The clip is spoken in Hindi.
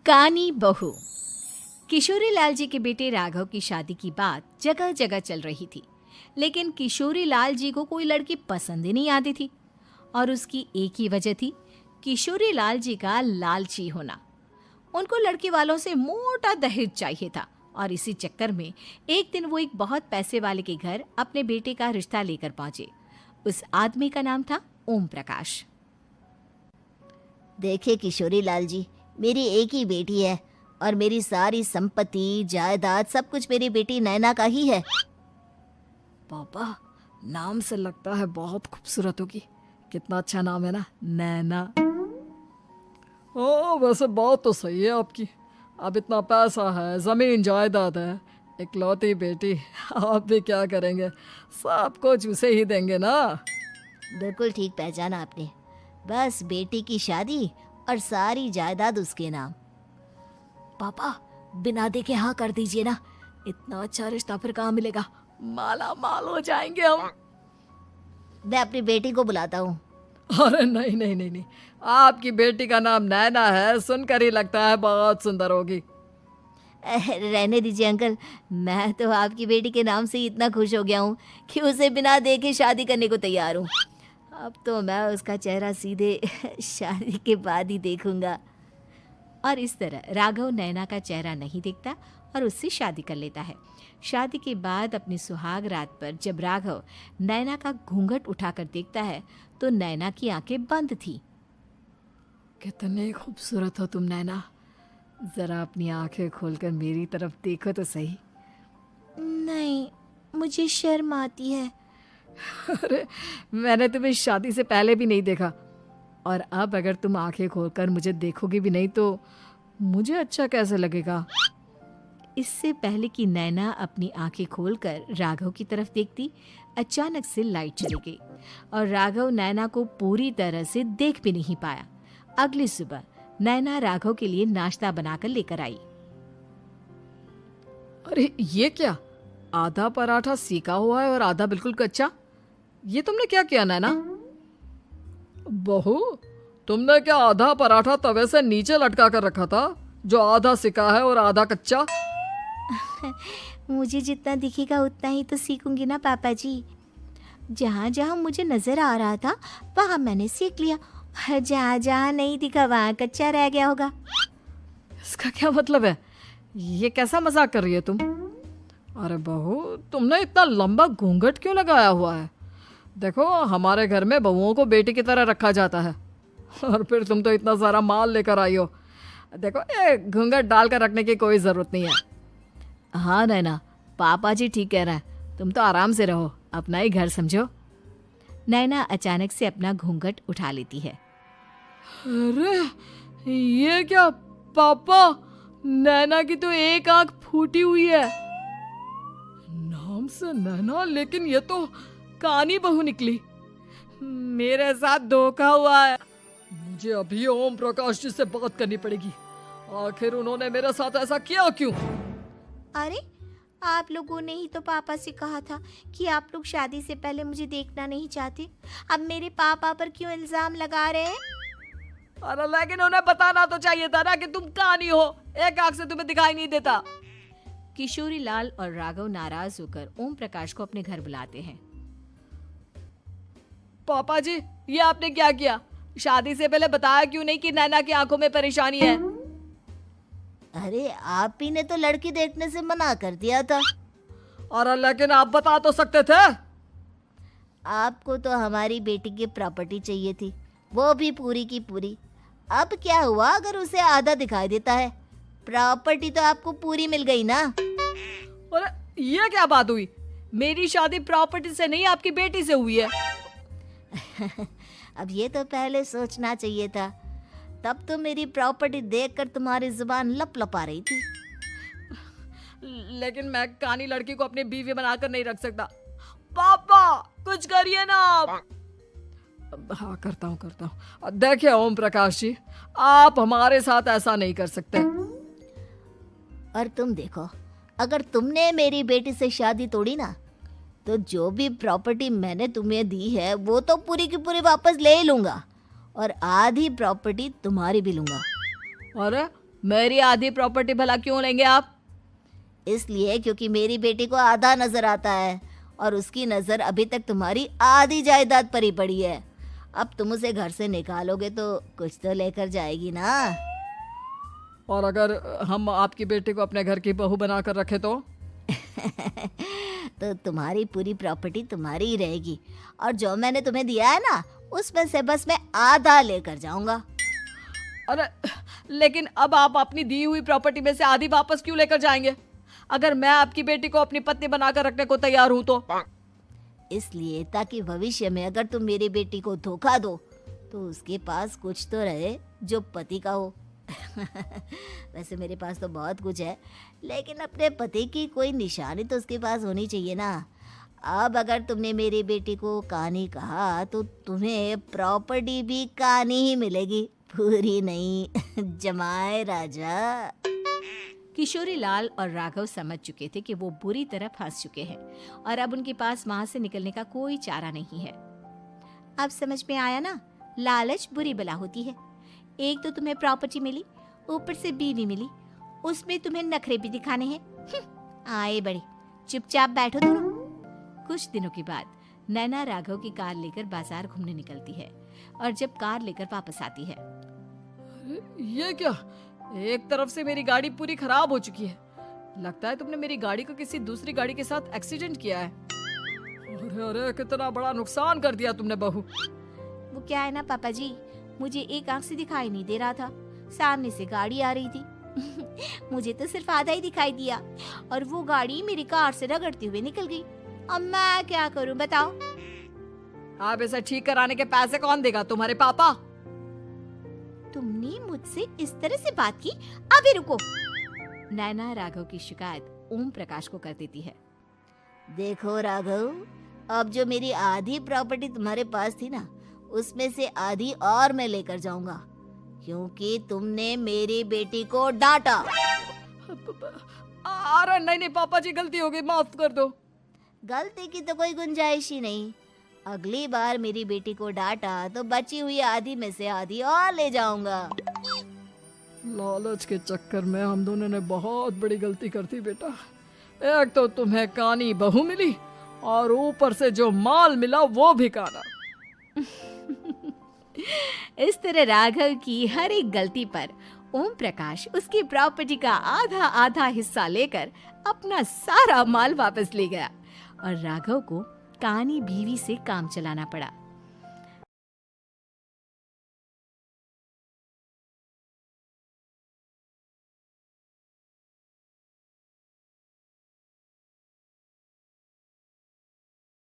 कानी बहू। किशोरी लाल जी के बेटे राघव की शादी की बात जगह जगह चल रही थी, लेकिन किशोरी लाल जी को कोई लड़की पसंद ही नहीं आती थी। और उसकी एक ही वजह थी, किशोरी लाल जी का लालची होना। उनको लड़की वालों से मोटा दहेज चाहिए था और इसी चक्कर में एक दिन वो एक बहुत पैसे वाले के घर अपने बेटे का रिश्ता लेकर पहुंचे। उस आदमी का नाम था ओम प्रकाश। देखिए किशोरी लाल जी, मेरी एक ही बेटी है और मेरी सारी संपत्ति जायदाद सब कुछ मेरी बेटी नैना का ही है। पापा, नाम से लगता है बहुत खूबसूरत होगी। कितना अच्छा नाम है ना, नैना। ओ, वैसे बात तो सही है आपकी। अब इतना पैसा है, जमीन जायदाद है, इकलौती बेटी, आप भी क्या करेंगे? सब कुछ उसे ही देंगे ना। बिल्कुल ठीक पहचाना आपने। बस बेटी की शादी और सारी जायदाद उसके नाम। पापा, बिना देखे हाँ कर दीजिए ना। इतना अच्छा रिश्ता फिर कहाँ मिलेगा? माला माल हो जाएंगे हम। मैं अपनी बेटी को बुलाता हूँ। अरे नहीं नहीं नहीं नहीं, आपकी बेटी का नाम नैना है, सुनकर ही लगता है बहुत सुंदर होगी। रहने दीजिए अंकल, मैं तो आपकी बेटी के नाम से ही इतना खुश हो गया हूँ कि उसे बिना देखे शादी करने को तैयार हूँ। अब तो मैं उसका चेहरा सीधे शादी के बाद ही देखूंगा। और इस तरह राघव नैना का चेहरा नहीं देखता और उससे शादी कर लेता है। शादी के बाद अपनी सुहाग रात पर जब राघव नैना का घूंघट उठाकर देखता है तो नैना की आंखें बंद थी। कितनी खूबसूरत हो तुम नैना, जरा अपनी आंखें खोलकर मेरी तरफ देखो तो सही। नहीं, मुझे शर्म आती है। अरे, मैंने तुम्हें शादी से पहले भी नहीं देखा, और अब अगर तुम आंखें खोलकर मुझे देखोगी भी नहीं तो मुझे अच्छा कैसे लगेगा? इससे पहले कि नैना अपनी आंखें खोलकर राघव की तरफ देखती, अचानक से लाइट चली गई और राघव नैना को पूरी तरह से देख भी नहीं पाया। अगली सुबह नैना राघव के लिए नाश्ता बनाकर लेकर आई। अरे ये क्या, आधा पराठा सीका हुआ है और आधा बिल्कुल कच्चा। ये तुमने क्या किया नैना? बहू, तुमने क्या आधा पराठा तवे से नीचे लटका कर रखा था, जो आधा सिका है और आधा कच्चा? मुझे जितना दिखेगा उतना ही तो सीखूंगी ना पापा जी। जहाँ जहाँ मुझे नजर आ रहा था वहाँ मैंने सीख लिया, जहाँ जहाँ नहीं दिखा वहाँ कच्चा रह गया होगा। इसका क्या मतलब है? ये कैसा मजाक कर रही है तुम? अरे बहू, तुमने इतना लंबा घूंघट क्यों लगाया हुआ है? देखो, हमारे घर में बहुओं को बेटी की तरह रखा जाता है, और फिर तुम तो इतना सारा माल लेकर आई हो। देखो, ये घूंघट डालकर रखने की कोई ज़रूरत नहीं है। हाँ नैना, पापा जी ठीक कह रहे हैं, तुम तो आराम से रहो, अपना ही घर समझो। नैना अचानक से अपना घूंघट उठा लेती है। अरे ये क्या पापा, नैना की तो एक आंख फूटी हुई है। नाम से नैना, लेकिन ये तो कानी बहू निकली। मेरे साथ धोखा हुआ है। मुझे अभी ओम प्रकाश जी से बात करनी पड़ेगी। आखिर उन्होंने मेरे साथ ऐसा किया क्यों? अरे, आप लोगों ने ही तो पापा से कहा था कि आप लोग शादी से पहले मुझे देखना नहीं चाहते। अब मेरे पापा पर क्यों इल्जाम लगा रहे हैं? अरे लेकिन उन्हें बताना तो चाहिए था ना कि तुम कानी हो, एक आंख से तुम्हें दिखाई नहीं देता। किशोरी लाल और राघव नाराज होकर ओम प्रकाश को अपने घर बुलाते हैं। पापा जी, ये आपने क्या किया? शादी से पहले बताया क्यों नहीं कि नैना की आंखों में परेशानी है? अरे, आप ही ने तो लड़की देखने से मना कर दिया था। और लेकिन आप बता तो सकते थे। आपको तो हमारी बेटी की प्रॉपर्टी चाहिए थी, वो भी पूरी की पूरी। अब क्या हुआ अगर उसे आधा दिखाई देता है? प्रॉपर्टी तो आपको पूरी मिल गई ना। और ये क्या बात हुई? मेरी शादी प्रॉपर्टी से नहीं, आपकी बेटी से हुई है। अब ये तो पहले सोचना चाहिए था, तब तो मेरी प्रॉपर्टी देखकर तुम्हारी जुबान लप लपा रही थी। लेकिन मैं कानी लड़की को अपनी बीवी बनाकर नहीं रख सकता। पापा, कुछ करिए ना आप। हाँ, करता हूँ। देखिए ओम प्रकाश जी, आप हमारे साथ ऐसा नहीं कर सकते। और तुम देखो, अगर तुमने मेरी बेटी से शादी तोड़ी ना, तो जो भी प्रॉपर्टी मैंने तुम्हें दी है वो तो पूरी की पूरी वापस ले लूंगा और आधी प्रॉपर्टी तुम्हारी भी लूंगा। अरे मेरी आधी प्रॉपर्टी भला क्यों लेंगे आप? इसलिए क्योंकि मेरी बेटी को आधा नजर आता है और उसकी नजर अभी तक तुम्हारी आधी जायदाद पर ही पड़ी है। अब तुम उसे घर से निकालोगे तो कुछ तो लेकर जाएगी ना। और अगर हम आपकी बेटी को अपने घर की बहू बनाकर रखे तो? तो तुम्हारी पूरी प्रॉपर्टी तुम्हारी ही रहेगी और जो मैंने तुम्हें दिया है ना उसमें से बस मैं आधा लेकर जाऊंगा। अरे लेकिन अब आप अपनी दी हुई प्रॉपर्टी में से आधी वापस क्यों लेकर जाएंगे? अगर मैं आपकी बेटी को अपनी पत्नी बनाकर रखने को तैयार हूं तो? इसलिए ताकि भविष्य में अगर तुम मेरी बेटी को धोखा दो तो उसके पास कुछ तो रहे जो पति का हो। वैसे मेरे पास तो बहुत कुछ है, लेकिन अपने पति की कोई निशानी तो उसके पास होनी चाहिए ना। अब अगर तुमने मेरी बेटी को कहानी कहा तो तुम्हें प्रॉपर्टी भी कहानी ही मिलेगी, पूरी नहीं। जमाए राजा। किशोरी लाल और राघव समझ चुके थे कि वो बुरी तरह फंस चुके हैं और अब उनके पास वहां से निकलने का कोई चारा नहीं है। अब समझ में आया ना, लालच बुरी बला होती है। एक तो तुम्हें प्रॉपर्टी मिली, ऊपर से बीवी मिली, उसमें तुम्हें नखरे भी दिखाने हैं। आए बड़े, चुपचाप बैठो दोनों। कुछ दिनों के बाद नैना राघव की कार लेकर बाजार घूमने निकलती है और जब कार लेकर वापस आती है, ये क्या? एक तरफ से मेरी गाड़ी पूरी खराब हो चुकी है। लगता है तुमने मेरी गाड़ी को किसी दूसरी गाड़ी के साथ एक्सीडेंट किया है। अरे अरे, कितना बड़ा नुकसान कर दिया तुमने बहू। वो क्या है ना पापा जी, मुझे एक आंख से दिखाई नहीं दे रहा था, सामने से गाड़ी आ रही थी। मुझे तो सिर्फ आधा ही दिखाई दिया और वो गाड़ी मेरी कार से रगड़ते हुए निकल गई। अब मैं क्या करूं बताओ? आप इसे ठीक कराने के पैसे कौन देगा? तुम्हारे पापा। तुमने मुझसे इस तरह से बात की? अभी रुको। नैना राघव की शिकायत ओम प्रकाश को कर देती है। देखो राघव, अब जो मेरी आधी प्रॉपर्टी तुम्हारे पास थी ना उसमें से आधी और मैं लेकर जाऊंगा, क्योंकि तुमने मेरी बेटी को डांटा। अरे नहीं नहीं पापा जी, गलती हो गई, माफ कर दो। गलती की तो कोई गुंजाइश ही नहीं। अगली बार मेरी बेटी को डांटा तो बची हुई आधी में से आधी और ले जाऊंगा। लालच के चक्कर में हम दोनों ने बहुत बड़ी गलती कर दी बेटा। एक तो तुम्हें कानी बहू मिली और ऊपर से जो माल मिला वो भी काना। इस तरह राघव की हर एक गलती पर ओम प्रकाश उसकी प्रॉपर्टी का आधा आधा हिस्सा लेकर अपना सारा माल वापस ले गया और राघव को कानी बीवी से काम चलाना पड़ा।